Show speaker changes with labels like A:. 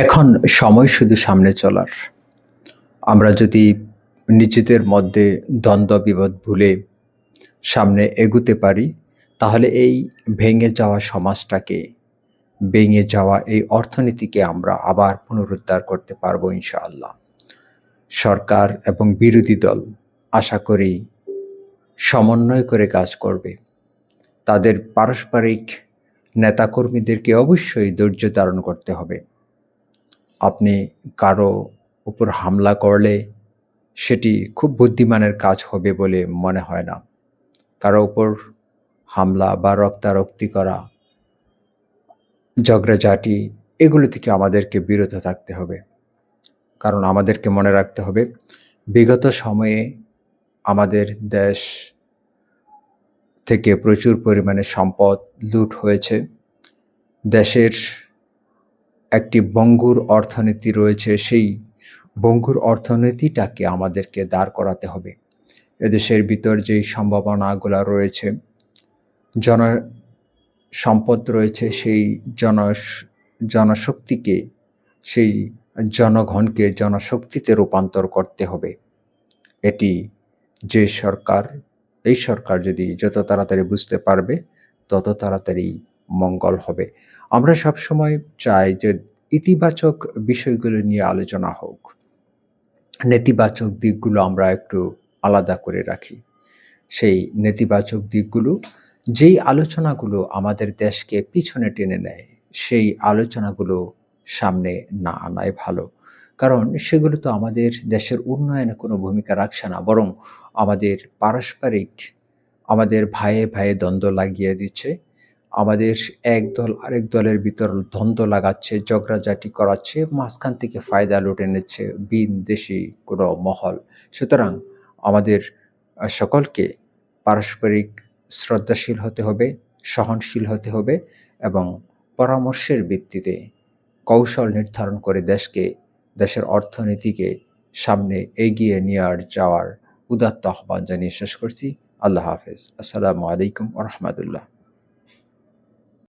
A: এখন সময় শুধু সামনে চলার। আমরা যদি নিজেদের মধ্যে দ্বন্দ্ব বিবাদ ভুলে সামনে এগুতে পারি, তাহলে এই ভেঙে যাওয়া সমাজটাকে, ভেঙে যাওয়া এই অর্থনীতিকে আমরা আবার পুনরুদ্ধার করতে পারবো ইনশাআল্লাহ। সরকার এবং বিরোধী দল আশা করি সমন্বয় করে কাজ করবে। তাদের পারস্পরিক নেতাকর্মীদেরকে অবশ্যই ধৈর্য ধারণ করতে হবে। আপনি কারো উপর হামলা করলে সেটি খুব বুদ্ধিমানের কাজ হবে বলে মনে হয় না। কারো উপর হামলা বা রক্তারক্তি করা, ঝগড়াঝাটি, এগুলো থেকে আমাদেরকে বিরত থাকতে হবে। কারণ আমাদেরকে মনে রাখতে হবে, বিগত সময়ে আমাদের দেশ থেকে প্রচুর পরিমাণে সম্পদ লুট হয়েছে। দেশের একটি ভঙ্গুর অর্থনীতি রয়েছে, সেই ভঙ্গুর অর্থনীতিটাকে আমাদেরকে দাঁড় করাতে হবে। এদেশের ভিতর যেই সম্ভাবনাগুলো রয়েছে, সম্পদ রয়েছে, সেই জনশক্তিকে, সেই জনগণকে জনশক্তিতে রূপান্তর করতে হবে। এটি যে সরকার, এই সরকার যদি যত তাড়াতাড়ি বুঝতে পারবে, তত তাড়াতাড়ি মঙ্গল হবে। আমরা সবসময় চাই যে ইতিবাচক বিষয়গুলো নিয়ে আলোচনা হোক, নেতিবাচক দিকগুলো আমরা একটু আলাদা করে রাখি। সেই নেতিবাচক দিকগুলো, যেই আলোচনাগুলো আমাদের দেশকে পিছনে টেনে নেয়, সেই আলোচনাগুলো সামনে না আনাই ভালো। কারণ সেগুলো তো আমাদের দেশের উন্নয়নে কোনো ভূমিকা রাখছে না, বরং আমাদের পারস্পরিক, আমাদের ভাইয়ে ভাইয়ে দ্বন্দ্ব লাগিয়ে দিচ্ছে। আমাদের এক দল আরেক দলের ভিতর দ্বন্দ্ব লাগাচ্ছে, ঝগড়াঝাটি করাচ্ছে, মাঝখান থেকে ফায়দা লুটে নিচ্ছে বিদেশি কোনো মহল। সুতরাং আমাদের সকলকে পারস্পরিক শ্রদ্ধাশীল হতে হবে, সহনশীল হতে হবে এবং পরামর্শের ভিত্তিতে কৌশল নির্ধারণ করে দেশের অর্থনীতিকে সামনে এগিয়ে নিয়ে যাওয়ার উদাত্ত আহ্বান জানিয়ে শেষ করছি। আল্লাহ হাফেজ। আসসালামু আলাইকুম ওয়া রাহমাতুল্লাহ।